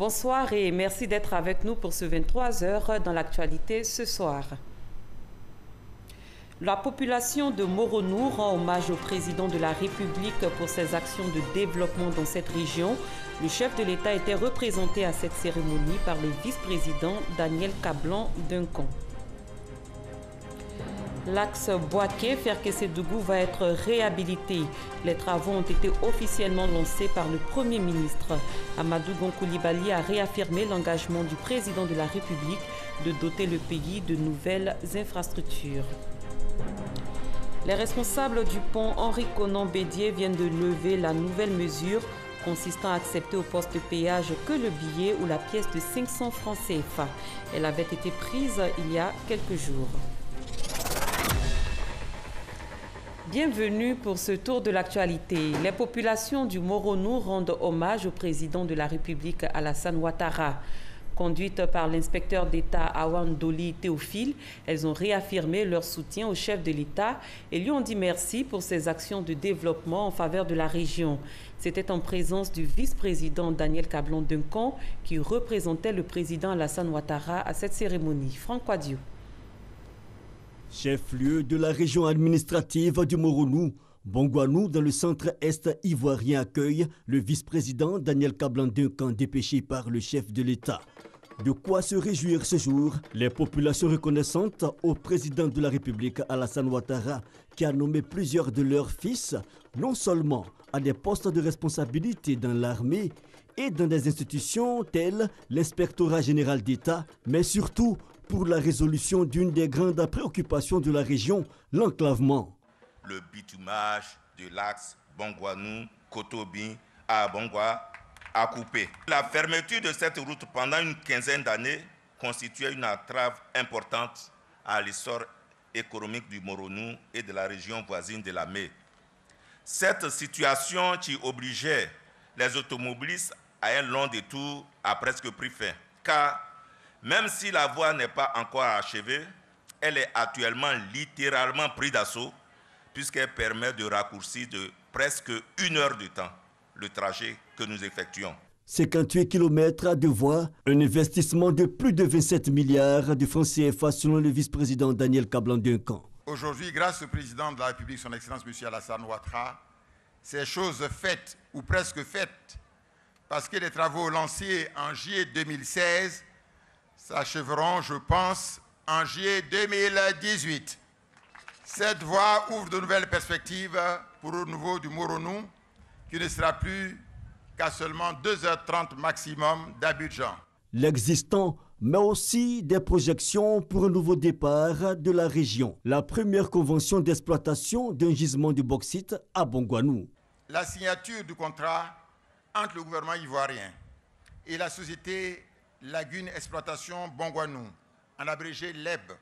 Bonsoir et merci d'être avec nous pour ce 23h dans l'actualité ce soir. La population de Moronou rend hommage au président de la République pour ses actions de développement dans cette région. Le chef de l'État était représenté à cette cérémonie par le vice-président Daniel Kablan-Duncan. L'axe Bouaké-Ferkessédougou va être réhabilité. Les travaux ont été officiellement lancés par le Premier ministre. Amadou Gon Coulibaly a réaffirmé l'engagement du président de la République de doter le pays de nouvelles infrastructures. Les responsables du pont Henri Konan Bédié viennent de lever la nouvelle mesure consistant à accepter au poste de péage que le billet ou la pièce de 500 francs CFA. Elle avait été prise il y a quelques jours. Bienvenue pour ce tour de l'actualité. Les populations du Moronou rendent hommage au président de la République Alassane Ouattara. Conduites par l'inspecteur d'État Awan Doli Théophile, elles ont réaffirmé leur soutien au chef de l'État et lui ont dit merci pour ses actions de développement en faveur de la région. C'était en présence du vice-président Daniel Kablan-Duncan qui représentait le président Alassane Ouattara à cette cérémonie. Franck Quadio. Chef-lieu de la région administrative du Moronou, Bongouanou, dans le centre-est ivoirien, accueille le vice-président Daniel Kablan-Duncan dépêché par le chef de l'État. De quoi se réjouir ce jour, les populations reconnaissantes au président de la République Alassane Ouattara, qui a nommé plusieurs de leurs fils, non seulement à des postes de responsabilité dans l'armée et dans des institutions telles l'inspectorat général d'État, mais surtout pour la résolution d'une des grandes préoccupations de la région, l'enclavement. Le bitumage de l'axe Bongouanou-Kotobi à Bongwa a coupé. La fermeture de cette route pendant une quinzaine d'années constituait une entrave importante à l'essor économique du Moronou et de la région voisine de la Mé. Cette situation qui obligeait les automobilistes à un long détour a presque pris fin, car même si la voie n'est pas encore achevée, elle est actuellement littéralement prise d'assaut puisqu'elle permet de raccourcir de presque 1 heure de temps le trajet que nous effectuons. 58 km de voies, un investissement de plus de 27 milliards de francs CFA selon le vice-président Daniel Kablan-Duncan. Aujourd'hui, grâce au président de la République, son Excellence M. Alassane Ouattara, ces choses faites ou presque faites, parce que les travaux lancés en juillet 2016 s'achèveront, je pense, en juillet 2018. Cette voie ouvre de nouvelles perspectives pour le nouveau du Moronou, qui ne sera plus qu'à seulement 2h30 maximum d'Abidjan. L'existant, mais aussi des projections pour un nouveau départ de la région. La première convention d'exploitation d'un gisement de bauxite à Bongouanou. La signature du contrat entre le gouvernement ivoirien et la société Lagune Exploitation Bongouanou, en abrégé LEB,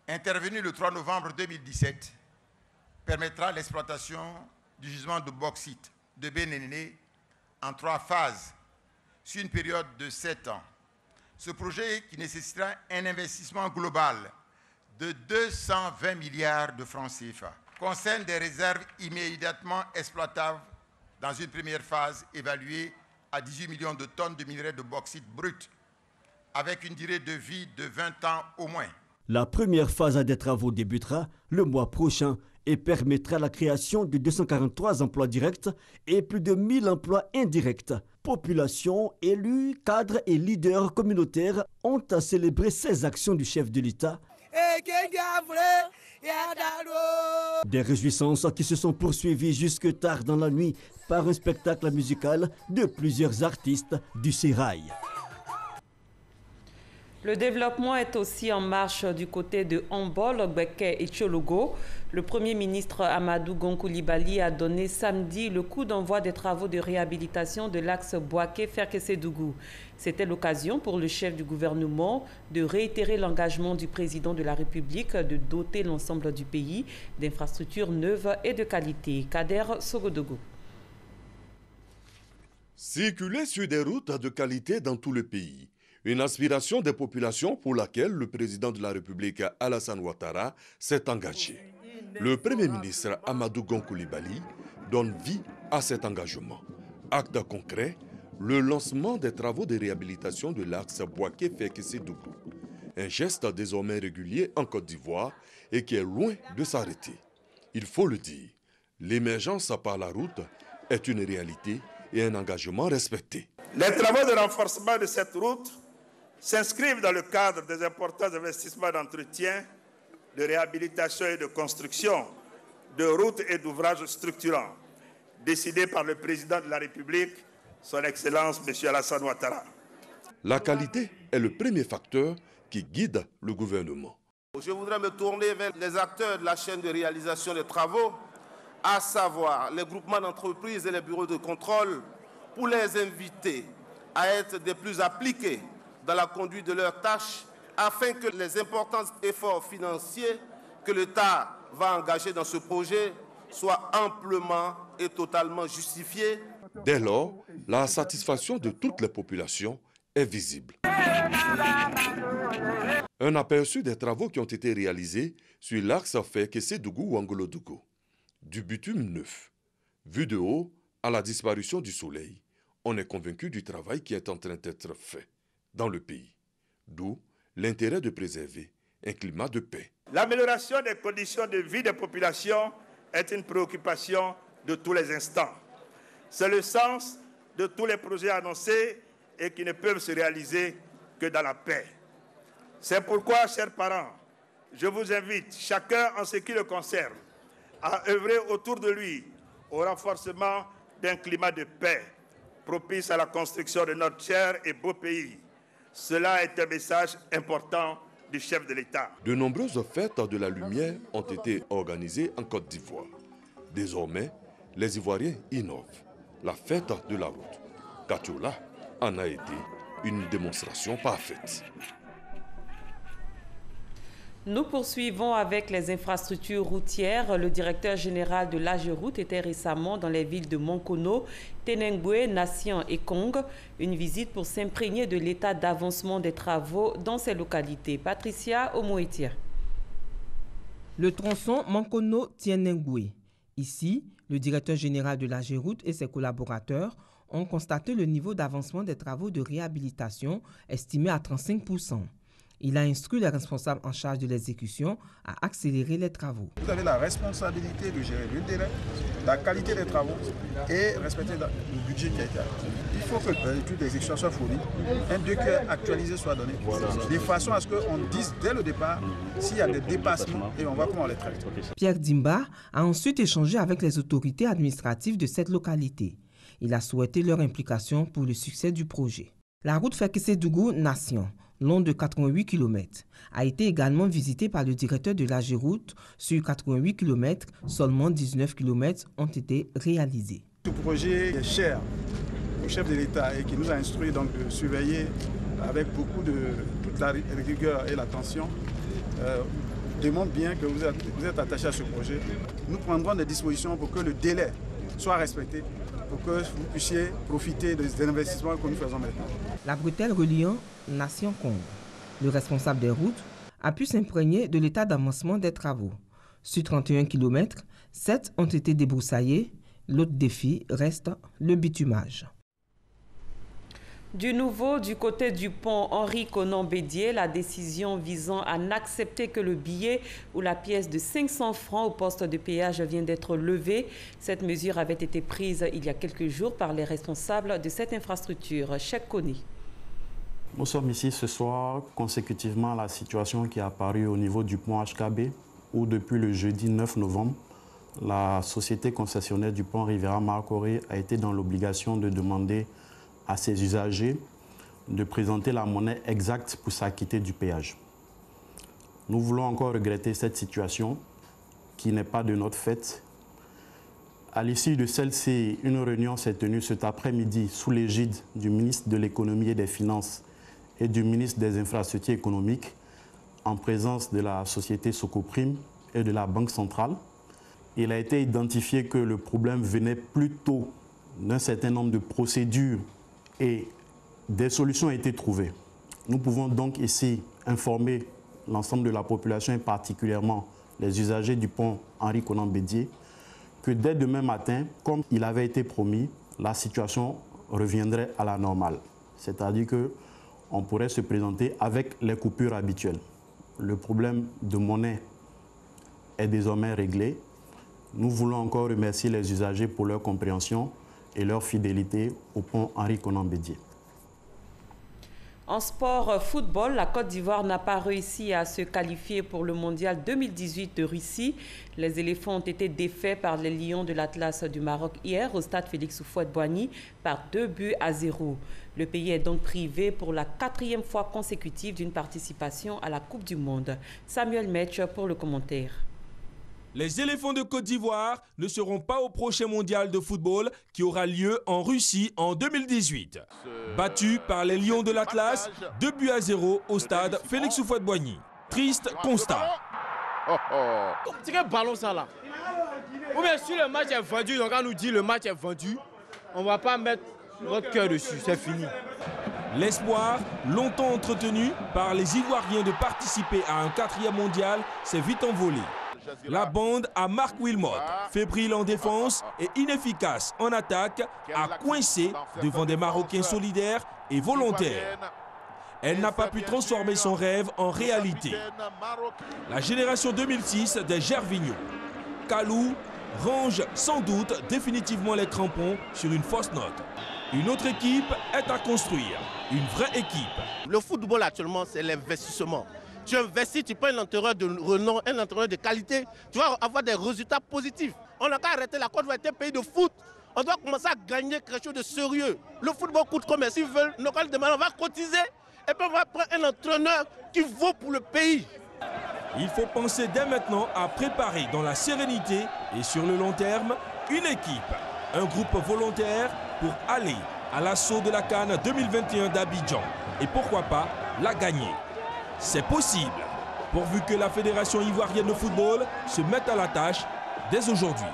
intervenu le 3 novembre 2017, permettra l'exploitation du gisement de bauxite de Bénéné en 3 phases sur une période de 7 ans. Ce projet, qui nécessitera un investissement global de 220 milliards de francs CFA, concerne des réserves immédiatement exploitables dans une première phase évaluée à 18 millions de tonnes de minerais de bauxite brut, avec une durée de vie de 20 ans au moins. La première phase des travaux débutera le mois prochain et permettra la création de 243 emplois directs et plus de 1000 emplois indirects. Population, élus, cadres et leaders communautaires ont à célébrer ces actions du chef de l'État. Des réjouissances qui se sont poursuivies jusque tard dans la nuit par un spectacle musical de plusieurs artistes du Sérail. Le développement est aussi en marche du côté de Ambol, Gbeke et Tchologo. Le Premier ministre Amadou Gon Coulibaly a donné samedi le coup d'envoi des travaux de réhabilitation de l'axe Bouaké-Ferkessédougou. C'était l'occasion pour le chef du gouvernement de réitérer l'engagement du président de la République de doter l'ensemble du pays d'infrastructures neuves et de qualité. Kader Sogodogo. Circuler sur des routes de qualité dans tout le pays. Une aspiration des populations pour laquelle le président de la République Alassane Ouattara s'est engagé. Le Premier ministre Amadou Gon Coulibaly donne vie à cet engagement. Acte concret, le lancement des travaux de réhabilitation de l'axe Bouaké-Fekese-Dougou. Un geste désormais régulier en Côte d'Ivoire et qui est loin de s'arrêter. Il faut le dire, l'émergence par la route est une réalité et un engagement respecté. Les travaux de renforcement de cette route s'inscrivent dans le cadre des importants investissements d'entretien, de réhabilitation et de construction de routes et d'ouvrages structurants décidés par le président de la République, son Excellence M. Alassane Ouattara. La qualité est le premier facteur qui guide le gouvernement. Je voudrais me tourner vers les acteurs de la chaîne de réalisation des travaux, à savoir les groupements d'entreprises et les bureaux de contrôle, pour les inviter à être des plus appliqués dans la conduite de leurs tâches, afin que les importants efforts financiers que l'État va engager dans ce projet soient amplement et totalement justifiés. Dès lors, la satisfaction de toutes les populations est visible. Un aperçu des travaux qui ont été réalisés sur l'axe Fekese-Dougou-Ouangolo-Dougou. Du bitume neuf. Vu de haut, à la disparition du soleil, on est convaincu du travail qui est en train d'être fait dans le pays. D'où l'intérêt de préserver un climat de paix. L'amélioration des conditions de vie des populations est une préoccupation de tous les instants. C'est le sens de tous les projets annoncés et qui ne peuvent se réaliser que dans la paix. C'est pourquoi, chers parents, je vous invite, chacun en ce qui le concerne, à œuvrer autour de lui au renforcement d'un climat de paix propice à la construction de notre cher et beau pays. Cela est un message important du chef de l'État. De nombreuses fêtes de la lumière ont été organisées en Côte d'Ivoire. Désormais, les Ivoiriens innovent. La fête de la route. Katiola en a été une démonstration parfaite. Nous poursuivons avec les infrastructures routières. Le directeur général de l'AGEROUTE était récemment dans les villes de Monkono, Tenengboué, Nation et Kong. Une visite pour s'imprégner de l'état d'avancement des travaux dans ces localités. Patricia Omoetia. Le tronçon Monkono-Tenengboué. Ici, le directeur général de l'AGEROUTE et ses collaborateurs ont constaté le niveau d'avancement des travaux de réhabilitation estimé à 35%. Il a instruit les responsables en charge de l'exécution à accélérer les travaux. Vous avez la responsabilité de gérer le délai, la qualité des travaux et respecter le budget qui a été acté. Il faut que l'étude d'exécution soit fournie, un décret actualisé soit donné, de façon à ce qu'on dise dès le départ s'il y a des dépassements et on voit comment on les traite. Pierre Dimba a ensuite échangé avec les autorités administratives de cette localité. Il a souhaité leur implication pour le succès du projet. La route Fekese-Dougou-Nation, long de 88 km, a été également visitée par le directeur de l'AGEROUTE. Sur 88 km, seulement 19 km ont été réalisés. Ce projet est cher au chef de l'État et qui nous a instruit donc de surveiller avec beaucoup de toute la rigueur et l'attention. Démontre bien que vous êtes attaché à ce projet. Nous prendrons des dispositions pour que le délai soit respecté, pour que vous puissiez profiter des investissements que nous faisons maintenant. La bretelle reliant Nation Kong, le responsable des routes, a pu s'imprégner de l'état d'avancement des travaux. Sur 31 km, 7 ont été débroussaillés. L'autre défi reste le bitumage. Du nouveau, du côté du pont Henri-Konan-Bédié, la décision visant à n'accepter que le billet ou la pièce de 500 francs au poste de péage vient d'être levée. Cette mesure avait été prise il y a quelques jours par les responsables de cette infrastructure. Cheikh Koni. Nous sommes ici ce soir consécutivement à la situation qui est apparue au niveau du pont HKB, où depuis le jeudi 9 novembre, la société concessionnaire du pont Riviera-Mare-Corée a été dans l'obligation de demander à ses usagers de présenter la monnaie exacte pour s'acquitter du péage. Nous voulons encore regretter cette situation qui n'est pas de notre fait. À l'issue de celle-ci, une réunion s'est tenue cet après-midi sous l'égide du ministre de l'Économie et des Finances et du ministre des Infrastructures économiques en présence de la société Socoprime et de la Banque centrale. Il a été identifié que le problème venait plutôt d'un certain nombre de procédures et des solutions ont été trouvées. Nous pouvons donc ici informer l'ensemble de la population et particulièrement les usagers du pont Henri-Konan-Bédié que dès demain matin, comme il avait été promis, la situation reviendrait à la normale. C'est-à-dire qu'on pourrait se présenter avec les coupures habituelles. Le problème de monnaie est désormais réglé. Nous voulons encore remercier les usagers pour leur compréhension et leur fidélité au pont Henri-Konan Bédié. En sport football, la Côte d'Ivoire n'a pas réussi à se qualifier pour le mondial 2018 de Russie. Les éléphants ont été défaits par les Lions de l'Atlas du Maroc hier au stade Félix Houphouët-Boigny par 2-0. Le pays est donc privé pour la 4e fois consécutive d'une participation à la Coupe du Monde. Samuel Metch pour le commentaire. Les éléphants de Côte d'Ivoire ne seront pas au prochain mondial de football qui aura lieu en Russie en 2018. Battus par les Lions de l'Atlas, 2-0 au stade Félix Houphouët-Boigny. Triste constat. C'est quel ballon ça là? Ou bien si le match est vendu, donc on nous dit le match est vendu, on ne va pas mettre notre cœur dessus, c'est fini. L'espoir, longtemps entretenu par les Ivoiriens de participer à un 4e mondial, s'est vite envolé. La bande à Marc Wilmot, fébrile en défense et inefficace en attaque, a coincé devant des Marocains solidaires et volontaires. Elle n'a pas pu transformer son rêve en réalité. La génération 2006 des Gervinho, Kalou, range sans doute définitivement les crampons sur une fausse note. Une autre équipe est à construire, une vraie équipe. Le football actuellement, c'est l'investissement. Tu investis, tu prends un entraîneur de renom, un entraîneur de qualité, tu vas avoir des résultats positifs. On n'a qu'à arrêter, la Côte d'Ivoire est un pays de foot. On doit commencer à gagner quelque chose de sérieux. Le football coûte combien? S'ils veulent, on va cotiser et puis on va prendre un entraîneur qui vaut pour le pays. Il faut penser dès maintenant à préparer dans la sérénité et sur le long terme une équipe, un groupe volontaire pour aller à l'assaut de la CAN 2021 d'Abidjan et pourquoi pas la gagner. C'est possible, pourvu que la Fédération ivoirienne de football se mette à la tâche dès aujourd'hui.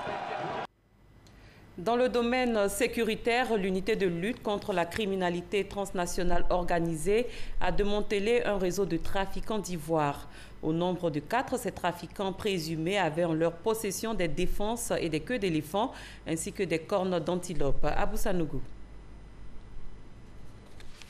Dans le domaine sécuritaire, l'unité de lutte contre la criminalité transnationale organisée a démantelé un réseau de trafiquants d'ivoire. Au nombre de 4, ces trafiquants présumés avaient en leur possession des défenses et des queues d'éléphants ainsi que des cornes d'antilope. Abou Sanougou.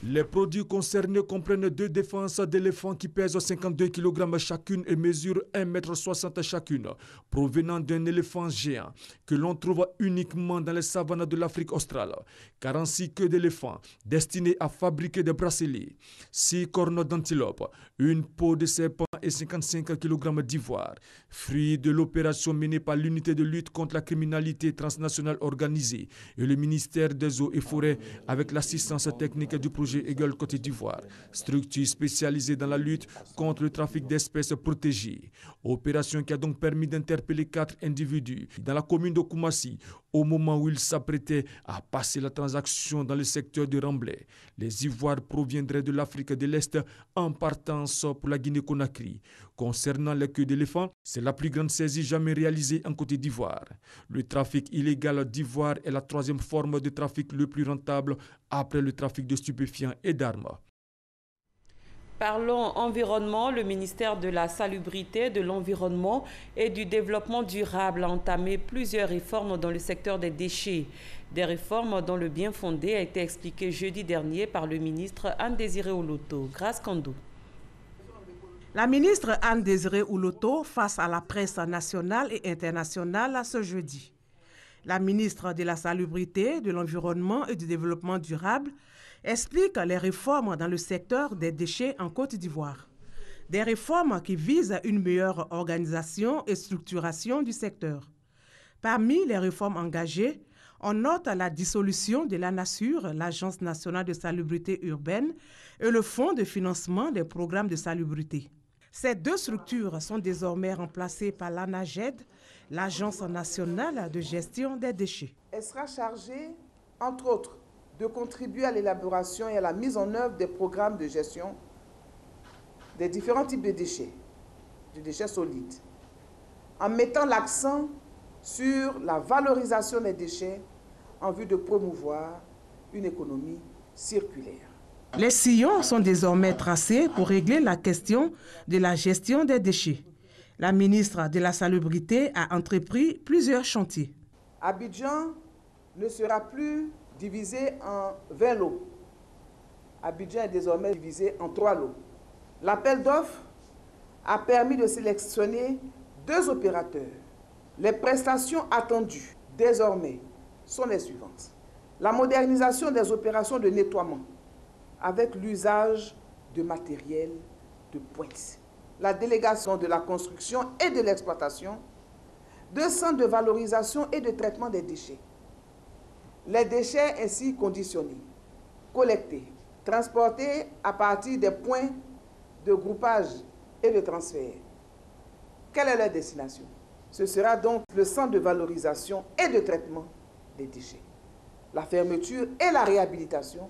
Les produits concernés comprennent 2 défenses d'éléphants qui pèsent 52 kg chacune et mesurent 1,60 m chacune, provenant d'un éléphant géant que l'on trouve uniquement dans les savanes de l'Afrique australe. 46 queues d'éléphants destinées à fabriquer des bracelets, 6 cornes d'antilope, une peau de serpent et 55 kg d'ivoire, fruit de l'opération menée par l'unité de lutte contre la criminalité transnationale organisée et le ministère des Eaux et Forêts avec l'assistance technique du projet Eagle Côte d'Ivoire, structure spécialisée dans la lutte contre le trafic d'espèces protégées. Opération qui a donc permis d'interpeller 4 individus dans la commune de Koumassi au moment où ils s'apprêtaient à passer la transaction dans le secteur de Ramblay. Les ivoires proviendraient de l'Afrique de l'Est en partance pour la Guinée-Conakry. Concernant les queues d'éléphants, c'est la plus grande saisie jamais réalisée en Côte d'Ivoire. Le trafic illégal d'ivoire est la 3e forme de trafic le plus rentable après le trafic de stupéfiants et d'armes. Parlons environnement. Le ministère de la Salubrité, de l'Environnement et du Développement durable a entamé plusieurs réformes dans le secteur des déchets. Des réformes dont le bien fondé a été expliqué jeudi dernier par le ministre Anne-Désiré Oloto. Grâce Kandou. La ministre Anne-Désiré Oloto face à la presse nationale et internationale ce jeudi. La ministre de la Salubrité, de l'Environnement et du Développement durable explique les réformes dans le secteur des déchets en Côte d'Ivoire. Des réformes qui visent une meilleure organisation et structuration du secteur. Parmi les réformes engagées, on note la dissolution de l'ANASUR, l'Agence nationale de salubrité urbaine, et le Fonds de financement des programmes de salubrité. Ces 2 structures sont désormais remplacées par l'ANAGED, l'Agence nationale de gestion des déchets. Elle sera chargée, entre autres, de contribuer à l'élaboration et à la mise en œuvre des programmes de gestion des différents types de déchets solides, en mettant l'accent sur la valorisation des déchets en vue de promouvoir une économie circulaire. Les sillons sont désormais tracés pour régler la question de la gestion des déchets. La ministre de la Salubrité a entrepris plusieurs chantiers. Abidjan ne sera plus divisé en 20 lots. Abidjan est désormais divisé en 3 lots. L'appel d'offres a permis de sélectionner 2 opérateurs. Les prestations attendues désormais sont les suivantes. La modernisation des opérations de nettoiement avec l'usage de matériel de pointe. La délégation de la construction et de l'exploitation, 2 centres de valorisation et de traitement des déchets. Les déchets ainsi conditionnés, collectés, transportés à partir des points de groupage et de transfert. Quelle est leur destination? Ce sera donc le centre de valorisation et de traitement des déchets. La fermeture et la réhabilitation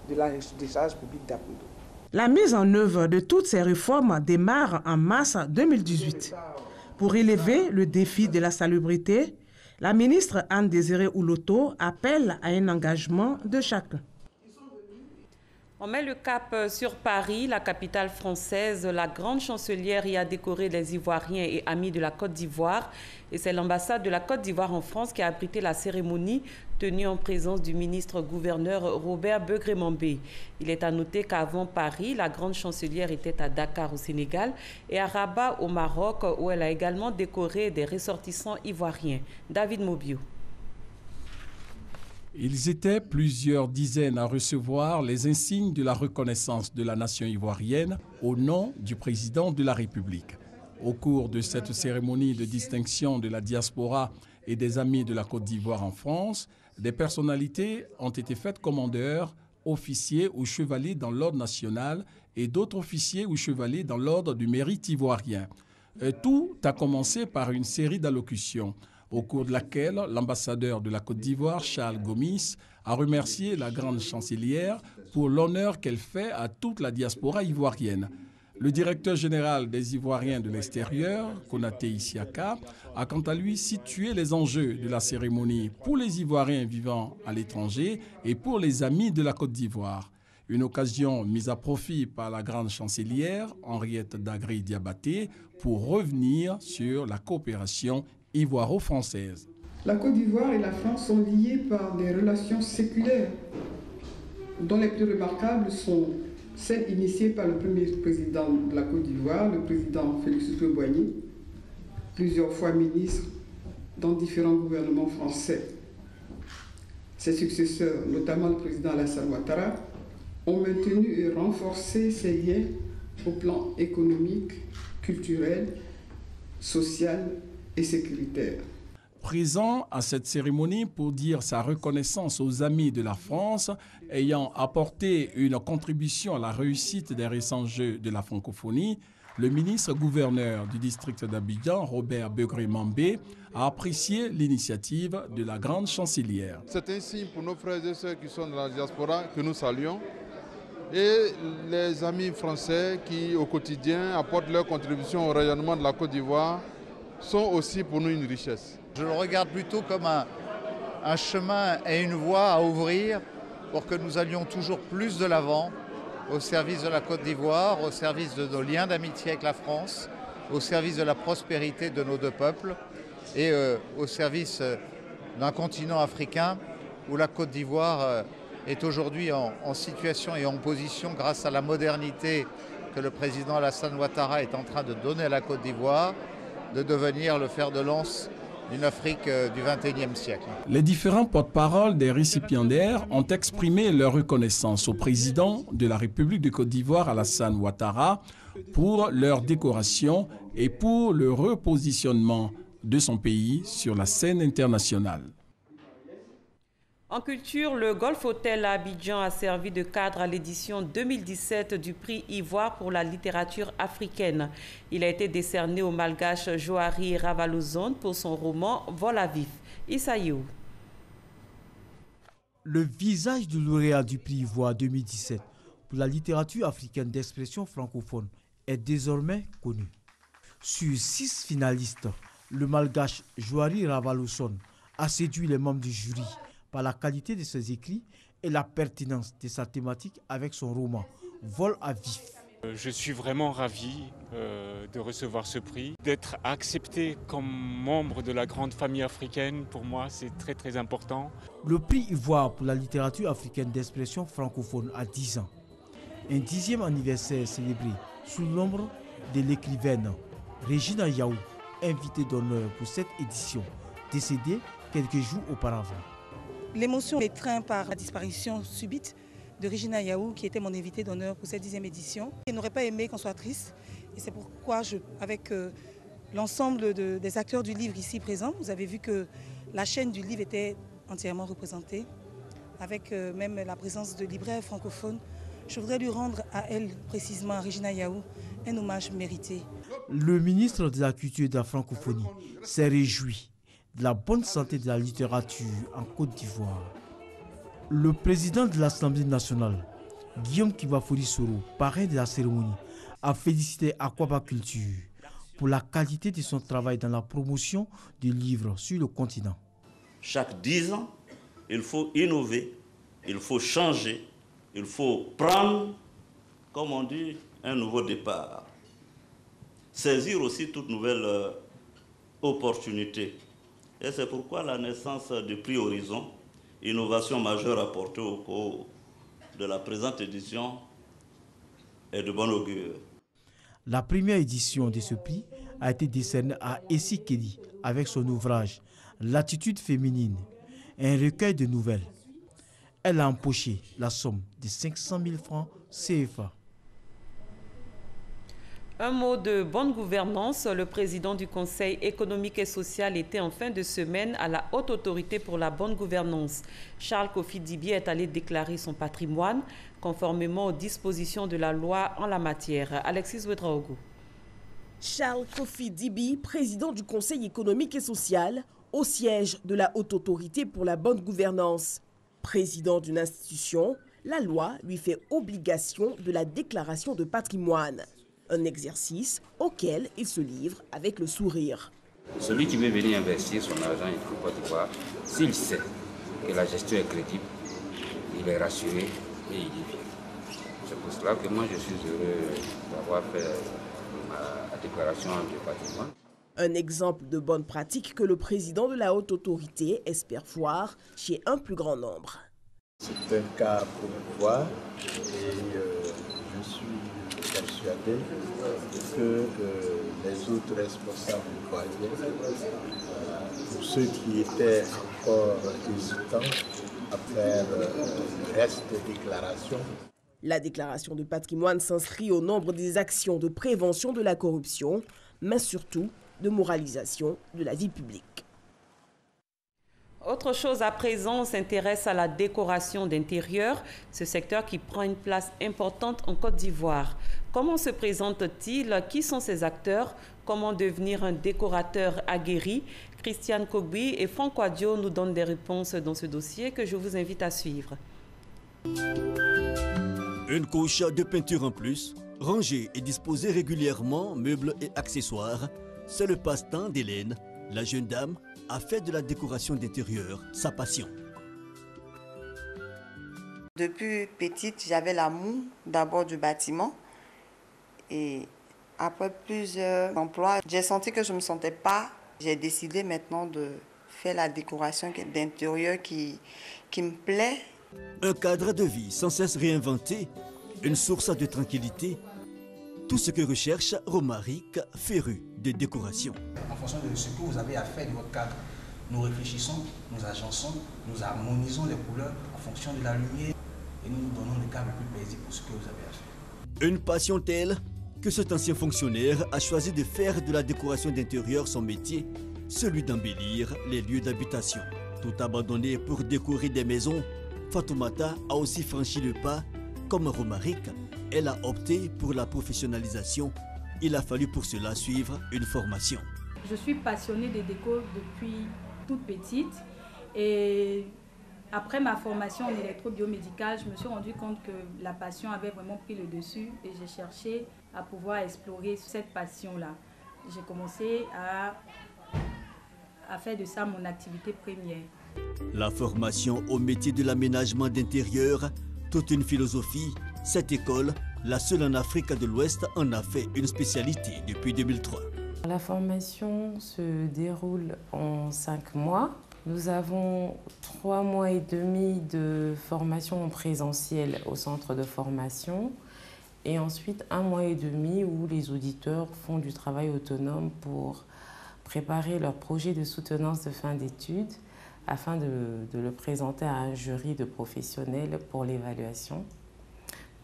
de la décharge publique d'Apudo. La mise en œuvre de toutes ces réformes démarre en mars 2018. Pour relever le défi de la salubrité, la ministre Anne-Désirée Ouloto appelle à un engagement de chacun. On met le cap sur Paris, la capitale française. La grande chancelière y a décoré les Ivoiriens et amis de la Côte d'Ivoire. Et c'est l'ambassade de la Côte d'Ivoire en France qui a abrité la cérémonie tenue en présence du ministre-gouverneur Robert Begré-Mambé. Il est à noter qu'avant Paris, la grande chancelière était à Dakar au Sénégal et à Rabat au Maroc, où elle a également décoré des ressortissants ivoiriens. David Mobio. Ils étaient plusieurs dizaines à recevoir les insignes de la reconnaissance de la nation ivoirienne au nom du président de la République. Au cours de cette cérémonie de distinction de la diaspora et des amis de la Côte d'Ivoire en France, des personnalités ont été faites commandeurs, officiers ou chevaliers dans l'ordre national et d'autres officiers ou chevaliers dans l'ordre du mérite ivoirien. Tout a commencé par une série d'allocutions, au cours de laquelle l'ambassadeur de la Côte d'Ivoire, Charles Gomis, a remercié la grande chancelière pour l'honneur qu'elle fait à toute la diaspora ivoirienne. Le directeur général des Ivoiriens de l'extérieur, Konaté Isiaka, a quant à lui situé les enjeux de la cérémonie pour les Ivoiriens vivant à l'étranger et pour les amis de la Côte d'Ivoire. Une occasion mise à profit par la grande chancelière, Henriette Dagri-Diabaté, pour revenir sur la coopération ivoiro-française. La Côte d'Ivoire et la France sont liées par des relations séculaires, dont les plus remarquables sont celles initiées par le premier président de la Côte d'Ivoire, le président Félix Houphouët-Boigny, plusieurs fois ministre dans différents gouvernements français. Ses successeurs, notamment le président Alassane Ouattara, ont maintenu et renforcé ces liens au plan économique, culturel, social et sécuritaire. Présent à cette cérémonie pour dire sa reconnaissance aux amis de la France ayant apporté une contribution à la réussite des récents Jeux de la francophonie, le ministre-gouverneur du district d'Abidjan, Robert Begré-Mambé, a apprécié l'initiative de la grande chancelière. C'est un signe pour nos frères et sœurs qui sont dans la diaspora que nous saluons et les amis français qui au quotidien apportent leur contribution au rayonnement de la Côte d'Ivoire sont aussi pour nous une richesse. Je le regarde plutôt comme un chemin et une voie à ouvrir pour que nous allions toujours plus de l'avant au service de la Côte d'Ivoire, au service de nos liens d'amitié avec la France, au service de la prospérité de nos deux peuples et au service d'un continent africain où la Côte d'Ivoire est aujourd'hui en situation et en position grâce à la modernité que le président Alassane Ouattara est en train de donner à la Côte d'Ivoire, de devenir le fer de lance d'une Afrique du XXIe siècle. Les différents porte-parole des récipiendaires ont exprimé leur reconnaissance au président de la République de Côte d'Ivoire, Alassane Ouattara, pour leur décoration et pour le repositionnement de son pays sur la scène internationale. En culture, le Golf Hotel à Abidjan a servi de cadre à l'édition 2017 du prix Ivoire pour la littérature africaine. Il a été décerné au malgache Johari Ravalozone pour son roman Vol à vif. Issaïou. Le visage du lauréat du prix Ivoire 2017 pour la littérature africaine d'expression francophone est désormais connu. Sur 6 finalistes, le malgache Johari Ravalozone a séduit les membres du jury par la qualité de ses écrits et la pertinence de sa thématique avec son roman Vol à vif. Je suis vraiment ravi de recevoir ce prix. D'être accepté comme membre de la grande famille africaine, pour moi, c'est très très important. Le prix Ivoire pour la littérature africaine d'expression francophone a 10 ans. Un 10e anniversaire célébré sous l'ombre de l'écrivaine Regina Yaou, invitée d'honneur pour cette édition, décédée quelques jours auparavant. L'émotion m'étreint par la disparition subite de Regina Yaou, qui était mon invitée d'honneur pour cette 10e édition. Je n'aurais pas aimé qu'on soit triste, et c'est pourquoi, avec l'ensemble des acteurs du livre ici présents, vous avez vu que la chaîne du livre était entièrement représentée, avec même la présence de libraires francophones. Je voudrais lui rendre à elle, précisément à Regina Yaou, un hommage mérité. Le ministre de la Culture et de la Francophonie s'est réjoui de la bonne santé de la littérature en Côte d'Ivoire. Le président de l'Assemblée nationale, Guillaume Kibafori Soro, parrain de la cérémonie, a félicité Aquabaculture pour la qualité de son travail dans la promotion du livre sur le continent. Chaque 10 ans, il faut innover, il faut changer, il faut prendre, comme on dit, un nouveau départ. Saisir aussi toute nouvelle opportunité. Et c'est pourquoi la naissance du prix Horizon, innovation majeure apportée au cours de la présente édition, est de bon augure. La première édition de ce prix a été décernée à Essie Kelly avec son ouvrage L'attitude féminine, un recueil de nouvelles. Elle a empoché la somme de 500 000 francs CFA. Un mot de bonne gouvernance. Le président du Conseil économique et social était en fin de semaine à la Haute Autorité pour la bonne gouvernance. Charles Kofi Dibi est allé déclarer son patrimoine conformément aux dispositions de la loi en la matière. Alexis Ouedraogo. Charles Kofi Dibi, président du Conseil économique et social, au siège de la Haute Autorité pour la bonne gouvernance. Président d'une institution, la loi lui fait obligation de la déclaration de patrimoine. Un exercice auquel il se livre avec le sourire. Celui qui veut venir investir son argent en Côte d'Ivoire, s'il sait que la gestion est crédible, il est rassuré et il y vient. C'est pour cela que moi je suis heureux d'avoir fait ma déclaration de patrimoine. Un exemple de bonne pratique que le président de la Haute Autorité espère voir chez un plus grand nombre. C'est un cas provisoire et je suis persuadé que les autres responsables ivoiriens, pour ceux qui étaient encore hésitants à faire le reste des déclarations. La déclaration de patrimoine s'inscrit au nombre des actions de prévention de la corruption, mais surtout de moralisation de la vie publique. Autre chose à présent, on s'intéresse à la décoration d'intérieur, ce secteur qui prend une place importante en Côte d'Ivoire. Comment se présente-t-il? Qui sont ces acteurs? Comment devenir un décorateur aguerri? Christiane Kogbi et Franck Adio nous donnent des réponses dans ce dossier que je vous invite à suivre. Une couche de peinture en plus, rangée et disposée régulièrement, meubles et accessoires, c'est le passe-temps d'Hélène. La jeune dame a fait de la décoration d'intérieur sa passion. Depuis petite, j'avais l'amour d'abord du bâtiment et après plusieurs emplois, j'ai senti que je ne me sentais pas. J'ai décidé maintenant de faire la décoration d'intérieur qui me plaît. Un cadre de vie sans cesse réinventé, une source de tranquillité, tout ce que recherche Romaric, féru de décoration. En fonction de ce que vous avez à faire de votre cadre, nous réfléchissons, nous agençons, nous harmonisons les couleurs en fonction de la lumière et nous nous donnons le cadre le plus paisible pour ce que vous avez à faire. Une passion telle que cet ancien fonctionnaire a choisi de faire de la décoration d'intérieur son métier, celui d'embellir les lieux d'habitation. Tout abandonné pour décorer des maisons, Fatoumata a aussi franchi le pas. Comme Romaric, elle a opté pour la professionnalisation. Il a fallu pour cela suivre une formation. Je suis passionnée des décors depuis toute petite et après ma formation en électrobiomédicale, je me suis rendu compte que la passion avait vraiment pris le dessus et j'ai cherché à pouvoir explorer cette passion-là. J'ai commencé à faire de ça mon activité première. La formation au métier de l'aménagement d'intérieur, toute une philosophie, cette école La seule en Afrique de l'Ouest en a fait une spécialité depuis 2003. La formation se déroule en 5 mois. Nous avons 3 mois et demi de formation en présentiel au centre de formation et ensuite 1 mois et demi où les auditeurs font du travail autonome pour préparer leur projet de soutenance de fin d'études afin de le présenter à un jury de professionnels pour l'évaluation,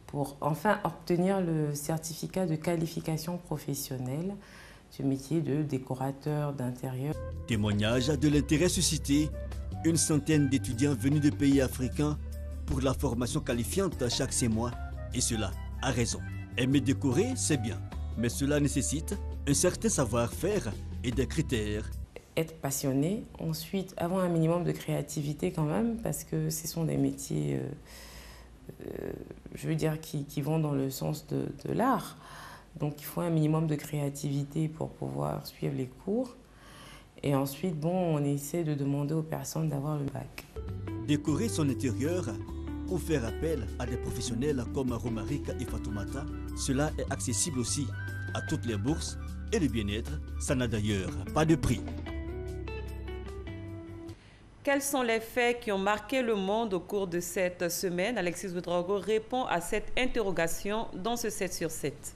pour enfin obtenir le certificat de qualification professionnelle du métier de décorateur d'intérieur. Témoignage de l'intérêt suscité, une centaine d'étudiants venus de pays africains pour la formation qualifiante chaque 6 mois, et cela a raison. Aimer décorer, c'est bien, mais cela nécessite un certain savoir-faire et des critères. Être passionné, ensuite avoir un minimum de créativité quand même, parce que ce sont des métiers, je veux dire, qui vont dans le sens de l'art. Donc il faut un minimum de créativité pour pouvoir suivre les cours. Et ensuite, bon, on essaie de demander aux personnes d'avoir le bac. Décorer son intérieur ou faire appel à des professionnels comme Romaric et Fatoumata, cela est accessible aussi à toutes les bourses et le bien-être, ça n'a d'ailleurs pas de prix. Quels sont les faits qui ont marqué le monde au cours de cette semaine? Alexis Ouedraogo répond à cette interrogation dans ce 7 sur 7.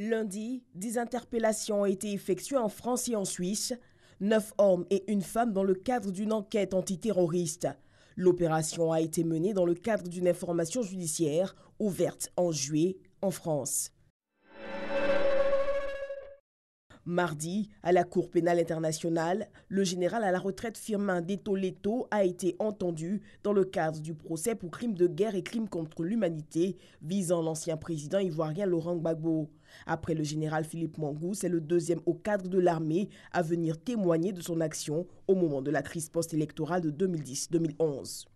Lundi, 10 interpellations ont été effectuées en France et en Suisse, 9 hommes et une femme dans le cadre d'une enquête antiterroriste. L'opération a été menée dans le cadre d'une information judiciaire ouverte en juillet en France. Mardi, à la Cour pénale internationale, le général à la retraite Firmin Detto-Leto a été entendu dans le cadre du procès pour crimes de guerre et crimes contre l'humanité visant l'ancien président ivoirien Laurent Gbagbo. Après le général Philippe Mangou, c'est le deuxième au cadre de l'armée à venir témoigner de son action au moment de la crise post-électorale de 2010-2011.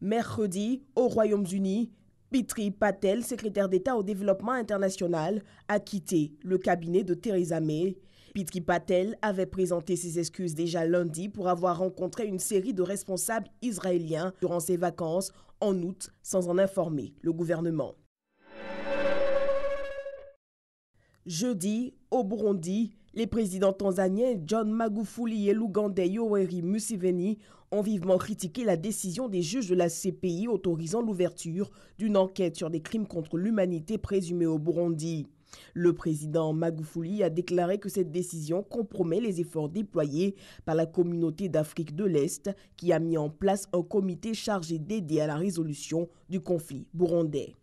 Mercredi, aux Royaumes-Unis, Priti Patel, secrétaire d'État au développement international, a quitté le cabinet de Theresa May. Priti Patel avait présenté ses excuses déjà lundi pour avoir rencontré une série de responsables israéliens durant ses vacances en août sans en informer le gouvernement. Jeudi, au Burundi, les présidents tanzaniens John Magufuli et l'Ougandais Yoweri Museveni ont vivement critiqué la décision des juges de la CPI autorisant l'ouverture d'une enquête sur des crimes contre l'humanité présumés au Burundi. Le président Magufuli a déclaré que cette décision compromet les efforts déployés par la communauté d'Afrique de l'Est qui a mis en place un comité chargé d'aider à la résolution du conflit burundais.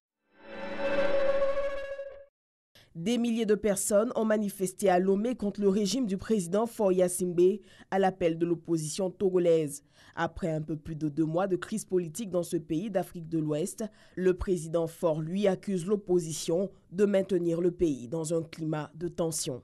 Des milliers de personnes ont manifesté à Lomé contre le régime du président Faure Gnassingbé à l'appel de l'opposition togolaise. Après un peu plus de 2 mois de crise politique dans ce pays d'Afrique de l'Ouest, le président Faure, lui, accuse l'opposition de maintenir le pays dans un climat de tension.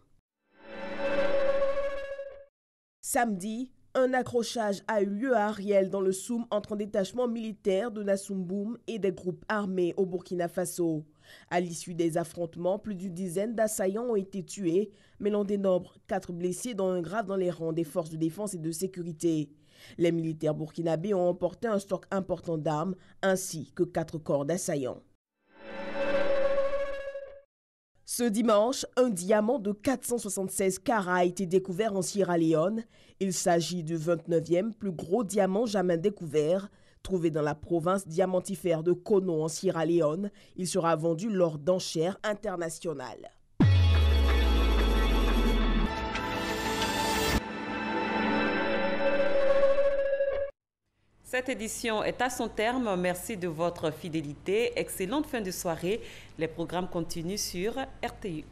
Samedi, un accrochage a eu lieu à Ariel dans le Soum entre un détachement militaire de Nassumboum et des groupes armés au Burkina Faso. À l'issue des affrontements, plus d'une dizaine d'assaillants ont été tués, mais l'on dénombre 4 blessés dont un grave dans les rangs des forces de défense et de sécurité. Les militaires burkinabés ont emporté un stock important d'armes ainsi que 4 corps d'assaillants. Ce dimanche, un diamant de 476 carats a été découvert en Sierra Leone. Il s'agit du 29e plus gros diamant jamais découvert. Trouvé dans la province diamantifère de Kono en Sierra Leone, il sera vendu lors d'enchères internationales. Cette édition est à son terme. Merci de votre fidélité. Excellente fin de soirée. Les programmes continuent sur RTI1.